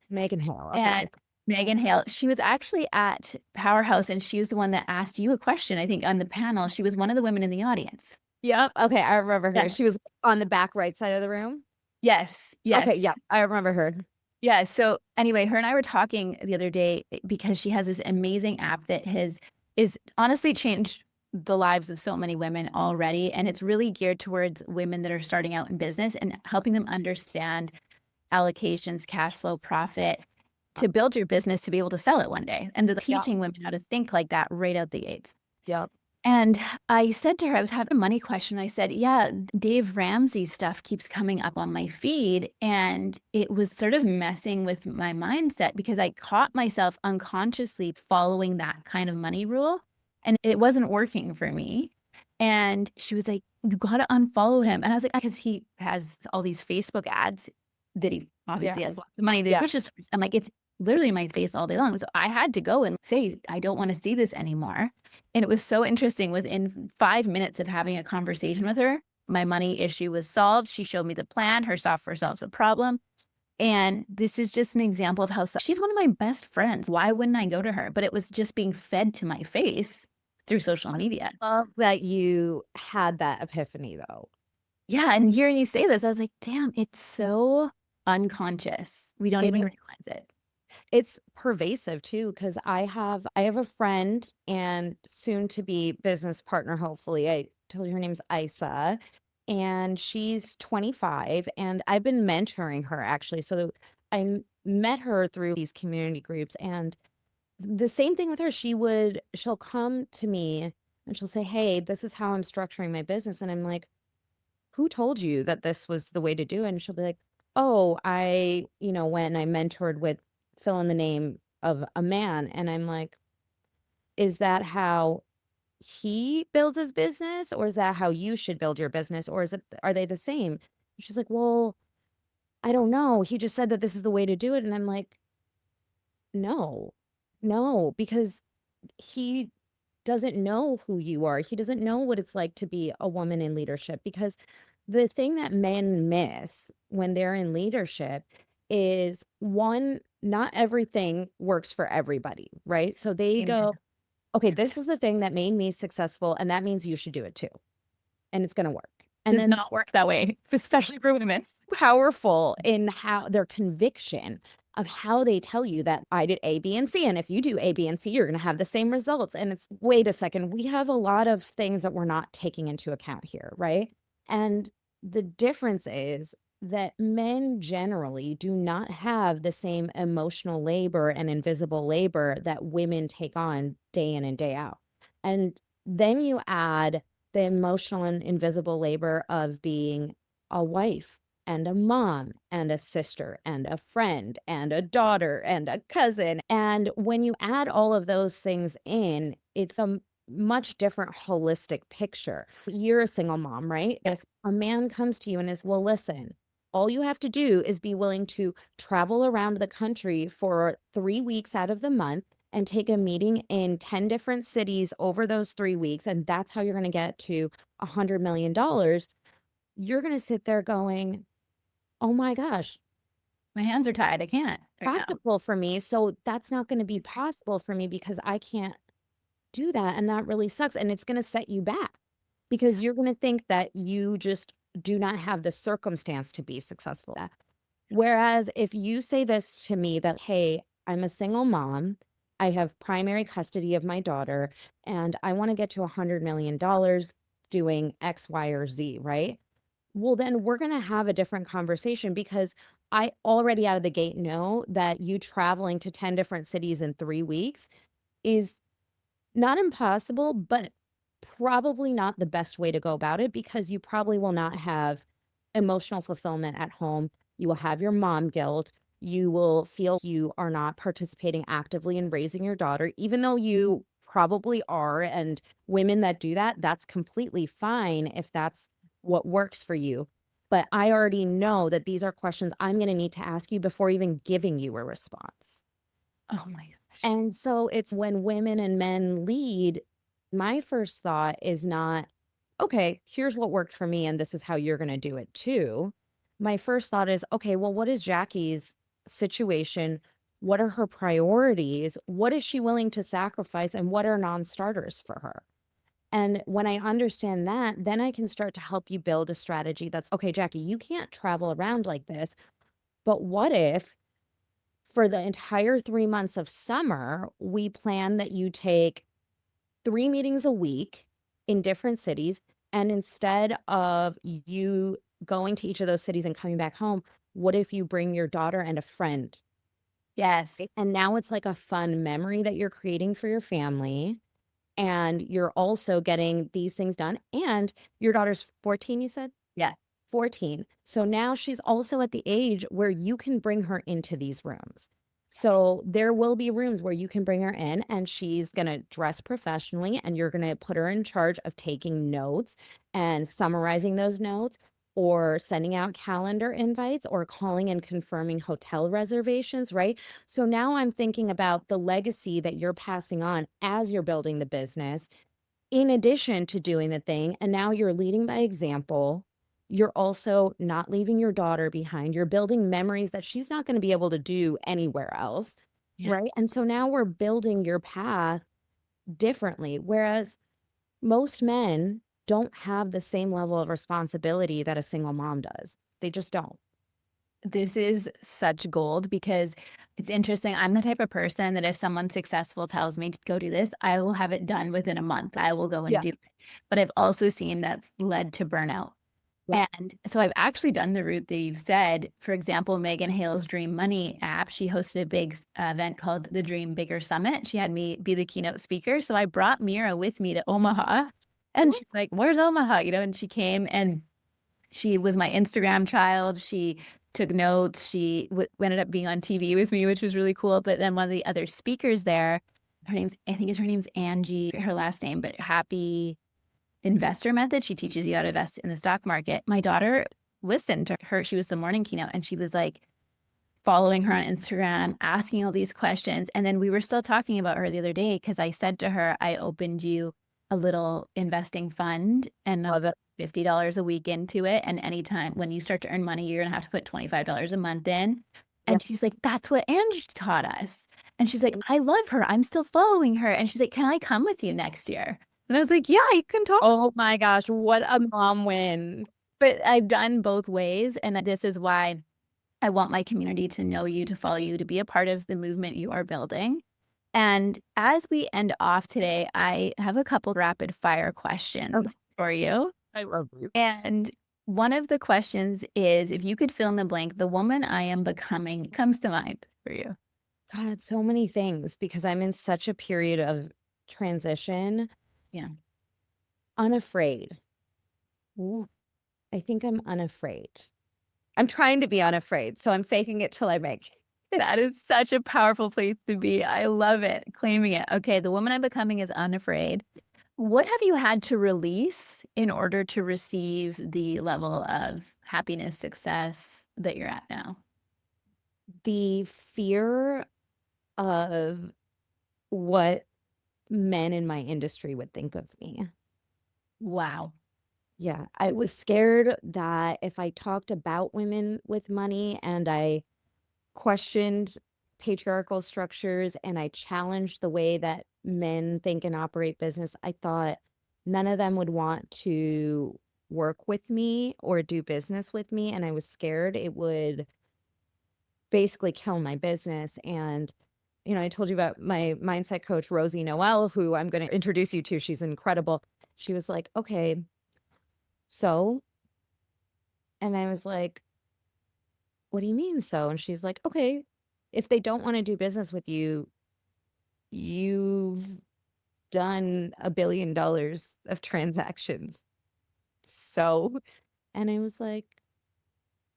Megan Hale? Okay. And Megan Hale, she was actually at Powerhouse, and she was the one that asked you a question, I think, on the panel. She was one of the women in the audience. Yep. Okay, I remember her. Yeah. She was on the back right side of the room. Yes. Okay, Yes. yeah, I remember her. Yeah. So anyway, her and I were talking the other day because she has this amazing app that is honestly changed the lives of so many women already. And it's really geared towards women that are starting out in business and helping them understand allocations, cash flow, profit, to build your business to be able to sell it one day. And teaching women how to think like that right out the gates. Yep. And I said to her, I was having a money question. I said, yeah, Dave Ramsey stuff keeps coming up on my feed. And it was sort of messing with my mindset because I caught myself unconsciously following that kind of money rule. And it wasn't working for me. And she was like, you got to unfollow him. And I was like, because he has all these Facebook ads that he obviously has lots of money that he pushes. I'm like, it's literally in my face all day long. So I had to go and say, I don't want to see this anymore. And it was so interesting. Within 5 minutes of having a conversation with her, my money issue was solved. She showed me the plan. Her software solves the problem. And this is just an example of how she's one of my best friends. Why wouldn't I go to her? But it was just being fed to my face through social media. Love that you had that epiphany, though. Yeah. And hearing you say this, I was like, damn, it's so unconscious. We don't even realize it. It's pervasive too, because I have a friend and soon to be business partner, hopefully. I told you her name's Isa, and she's 25, and I've been mentoring her actually. So met her through these community groups, and the same thing with her. She'll come to me and she'll say, "Hey, this is how I'm structuring my business." And I'm like, "Who told you that this was the way to do it?" And she'll be like, "Oh, when I mentored with fill in the name of a man." And I'm like, "Is that how he builds his business, or is that how you should build your business, or are they the same?" And she's like, "Well, I don't know. He just said that this is the way to do it." And I'm like, "No, no, because he doesn't know who you are. He doesn't know what it's like to be a woman in leadership, because the thing that men miss when they're in leadership is, one, not everything works for everybody, right? So they Amen. go, okay, this is the thing that made me successful, and that means you should do it too. And it's going to work. And Does then not work that way, especially for women. powerful in how their conviction of how they tell you that I did A, B, and C. And if you do A, B, and C, you're going to have the same results. And it's, wait a second, we have a lot of things that we're not taking into account here, right? And the difference is that men generally do not have the same emotional labor and invisible labor that women take on day in and day out. And then you add the emotional and invisible labor of being a wife and a mom and a sister and a friend and a daughter and a cousin. And when you add all of those things in, it's a much different holistic picture. You're a single mom, right? If a man comes to you and is, well, listen, all you have to do is be willing to travel around the country for 3 weeks out of the month and take a meeting in 10 different cities over those 3 weeks, and that's how you're going to get to $100 million. You're going to sit there going, oh my gosh, My hands are tied. I can't right now. practical for me. So that's not going to be possible for me because I can't do that. And that really sucks. And it's going to set you back because you're going to think that you just do not have the circumstance to be successful. Whereas if you say this to me that, hey, I'm a single mom, I have primary custody of my daughter, and I want to get to $100 million doing X, Y, or Z, right? Well, then we're going to have a different conversation because I already out of the gate know that you traveling to 10 different cities in 3 weeks is not impossible, but probably not the best way to go about it because you probably will not have emotional fulfillment at home. You will have your mom guilt. You will feel you are not participating actively in raising your daughter, even though you probably are. And women that do that, that's completely fine if that's what works for you. But I already know that these are questions I'm going to need to ask you before even giving you a response. Oh my gosh. And so it's when women and men lead, my first thought is not, okay, here's what worked for me and this is how you're going to do it too. My first thought is, okay, well, what is Jackie's situation? What are her priorities? What is she willing to sacrifice? And what are non-starters for her? And when I understand that, then I can start to help you build a strategy that's, okay, Jackie, you can't travel around like this, but what if for the entire 3 months of summer, we plan that you take 3 meetings a week in different cities. And instead of you going to each of those cities and coming back home, what if you bring your daughter and a friend? Yes. And now it's like a fun memory that you're creating for your family. And you're also getting these things done. And your daughter's 14, you said? Yeah. 14. So now she's also at the age where you can bring her into these rooms. So there will be rooms where you can bring her in and she's going to dress professionally and you're going to put her in charge of taking notes and summarizing those notes or sending out calendar invites or calling and confirming hotel reservations, right? So now I'm thinking about the legacy that you're passing on as you're building the business in addition to doing the thing. And now you're leading by example. You're also not leaving your daughter behind. You're building memories that she's not going to be able to do anywhere else. Yeah. Right. And so now we're building your path differently. Whereas most men don't have the same level of responsibility that a single mom does. They just don't. This is such gold because it's interesting. I'm the type of person that if someone successful tells me to go do this, I will have it done within a month. I will go and Yeah. do it. But I've also seen that's led to burnout. Yeah. And so I've actually done the route that you've said. For example, Megan Hale's Dream Money app, she hosted a big event called the Dream Bigger Summit. She had me be the keynote speaker. So I brought Mira with me to Omaha. And she's like, where's Omaha? And she came and she was my Instagram child. She took notes. She ended up being on TV with me, which was really cool. But then one of the other speakers there, I think her name's Angie, her last name, but Happy Investor Method. She teaches you how to invest in the stock market. My daughter listened to her. She was the morning keynote and she was like following her on Instagram, asking all these questions. And then we were still talking about her the other day because I said to her, I opened you a little investing fund and Love it. $50 a week into it. And anytime when you start to earn money, you're going to have to put $25 a month in. And she's like, that's what Angie taught us. And she's like, I love her. I'm still following her. And she's like, can I come with you next year? And I was like, yeah, you can talk. Oh my gosh, what a mom win. But I've done both ways. And this is why I want my community to know you, to follow you, to be a part of the movement you are building. And as we end off today, I have a couple rapid fire questions for you. I love you. And one of the questions is, if you could fill in the blank, the woman I am becoming comes to mind for you. God, so many things because I'm in such a period of transition. Yeah. Unafraid. Ooh, I think I'm unafraid. I'm trying to be unafraid, so I'm faking it till I make it. That is such a powerful place to be. I love it. Claiming it. Okay, the woman I'm becoming is unafraid. What have you had to release in order to receive the level of happiness, success that you're at now? The fear of what men in my industry would think of me. Wow. Yeah, I was scared that if I talked about women with money and I questioned patriarchal structures and I challenged the way that men think and operate business, I thought none of them would want to work with me or do business with me. And I was scared it would basically kill my business. And, I told you about my mindset coach, Rosie Noel, who I'm going to introduce you to. She's incredible. She was like, okay, so, and I was like, what do you mean so? And she's like, okay, if they don't want to do business with you, you've done $1 billion of transactions. So, and I was like,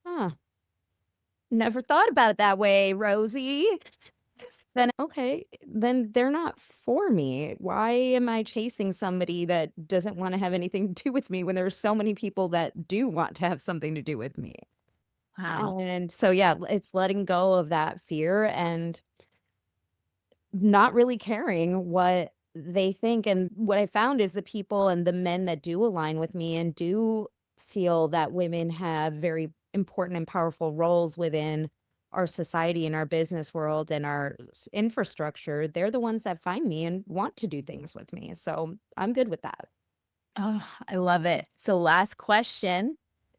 huh, never thought about it that way, Rosie. Then, okay, then they're not for me. Why am I chasing somebody that doesn't want to have anything to do with me when there's so many people that do want to have something to do with me? Wow. And so, yeah, it's letting go of that fear and not really caring what they think. And what I found is the people and the men that do align with me and do feel that women have very important and powerful roles within our society and our business world and our infrastructure, they're the ones that find me and want to do things with me. So I'm good with that. Oh, I love it. So last question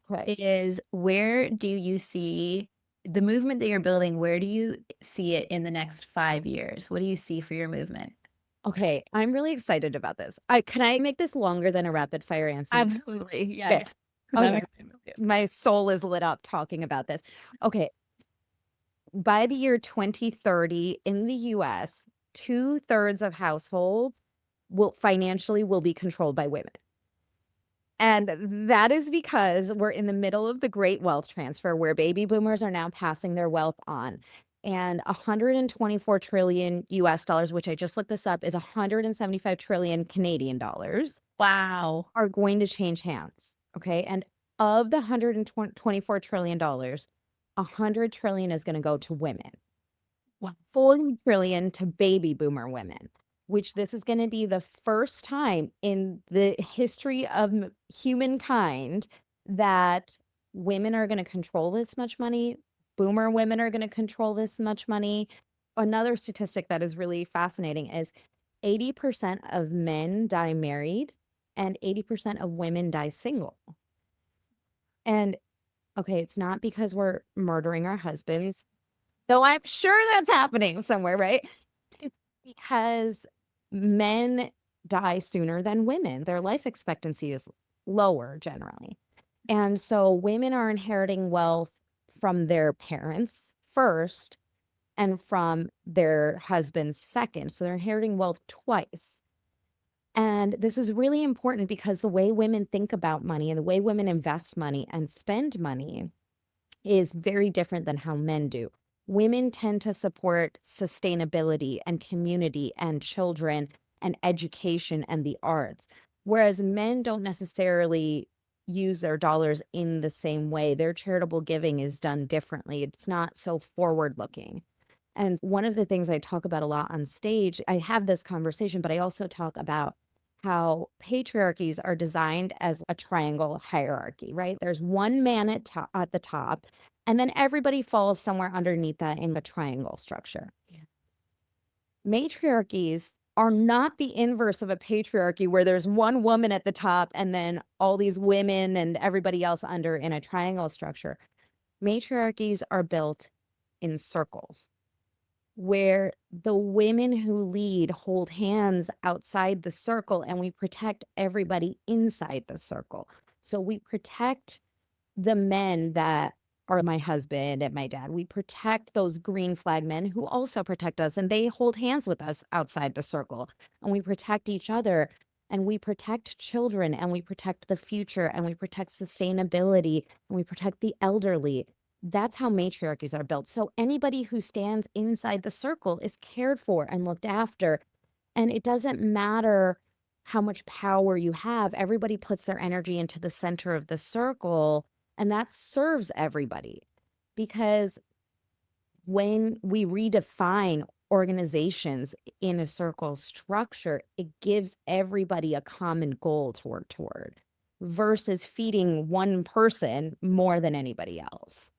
Okay. is, where do you see the movement that you're building? Where do you see it in the next 5 years? What do you see for your movement? Okay, I'm really excited about this. Can I make this longer than a rapid fire answer? Absolutely. Yes. Okay. My soul is lit up talking about this. Okay. By the year 2030 in the US, 2/3 of households will be controlled by women. And that is because we're in the middle of the great wealth transfer where baby boomers are now passing their wealth on. And 124 trillion US dollars, which I just looked this up, is 175 trillion Canadian dollars, Wow. are going to change hands. Okay. And of the $124 trillion, 100 trillion is going to go to women. Wow. 40 trillion to baby boomer women, which this is going to be the first time in the history of humankind that women are going to control this much money. Boomer women are going to control this much money. Another statistic that is really fascinating is 80% of men die married and 80% of women die single. And okay, it's not because we're murdering our husbands, though I'm sure that's happening somewhere, right? It's because men die sooner than women. Their life expectancy is lower generally. And so women are inheriting wealth from their parents first and from their husbands second. So they're inheriting wealth twice. And this is really important because the way women think about money and the way women invest money and spend money is very different than how men do. Women tend to support sustainability and community and children and education and the arts, whereas men don't necessarily use their dollars in the same way. Their charitable giving is done differently. It's not so forward looking. And one of the things I talk about a lot on stage, I have this conversation, but I also talk about how patriarchies are designed as a triangle hierarchy, right? There's one man at the top, and then everybody falls somewhere underneath that in the triangle structure. Matriarchies are not the inverse of a patriarchy where there's one woman at the top and then all these women and everybody else under in a triangle structure. Matriarchies are built in circles where the women who lead hold hands outside the circle and we protect everybody inside the circle. So we protect the men that are my husband and my dad. We protect those green flag men who also protect us and they hold hands with us outside the circle. And we protect each other and we protect children and we protect the future and we protect sustainability and we protect the elderly. That's how matriarchies are built. So anybody who stands inside the circle is cared for and looked after. And it doesn't matter how much power you have. Everybody puts their energy into the center of the circle, and that serves everybody. Because when we redefine organizations in a circle structure, it gives everybody a common goal to work toward versus feeding one person more than anybody else.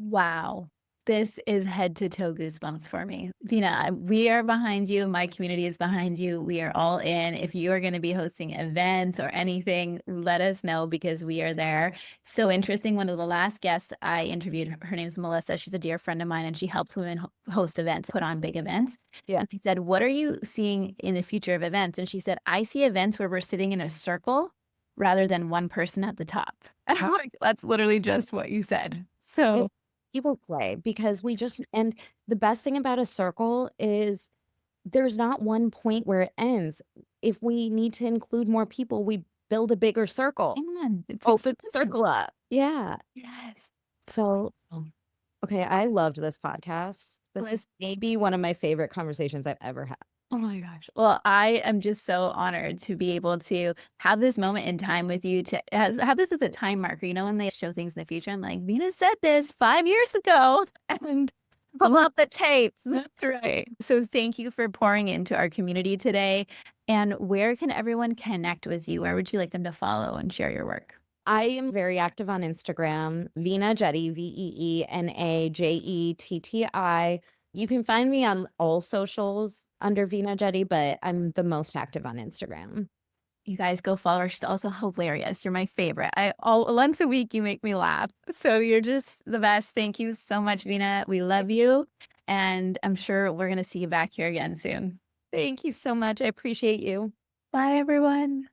Wow. This is head to toe goosebumps for me. Veena, we are behind you. My community is behind you. We are all in. If you are going to be hosting events or anything, let us know because we are there. So interesting. One of the last guests I interviewed, her name is Melissa. She's a dear friend of mine and she helps women host events, put on big events. Yeah. And I said, what are you seeing in the future of events? And she said, I see events where we're sitting in a circle rather than one person at the top. And I'm like, that's literally just what you said. So People play because and the best thing about a circle is there's not one point where it ends. If we need to include more people, we build a bigger circle. amen. It's Open the circle up. Yeah. Yes. So, okay, I loved this podcast. This is maybe one of my favorite conversations I've ever had. Oh my gosh. Well, I am just so honored to be able to have this moment in time with you to have this as a time marker. You know, when they show things in the future, I'm like, Veena said this 5 years ago and Pull up the tapes. that's right. So thank you for pouring into our community today. And where can everyone connect with you? Where would you like them to follow and share your work? I am very active on Instagram, Veena Jetti, VeenaJetti. You can find me on all socials under Veena Jetti, but I'm the most active on Instagram. You guys go follow her. She's also hilarious. You're my favorite. Once a week you make me laugh. So you're just the best. Thank you so much, Veena. We love you. And I'm sure we're going to see you back here again soon. Thank you so much. I appreciate you. Bye, everyone.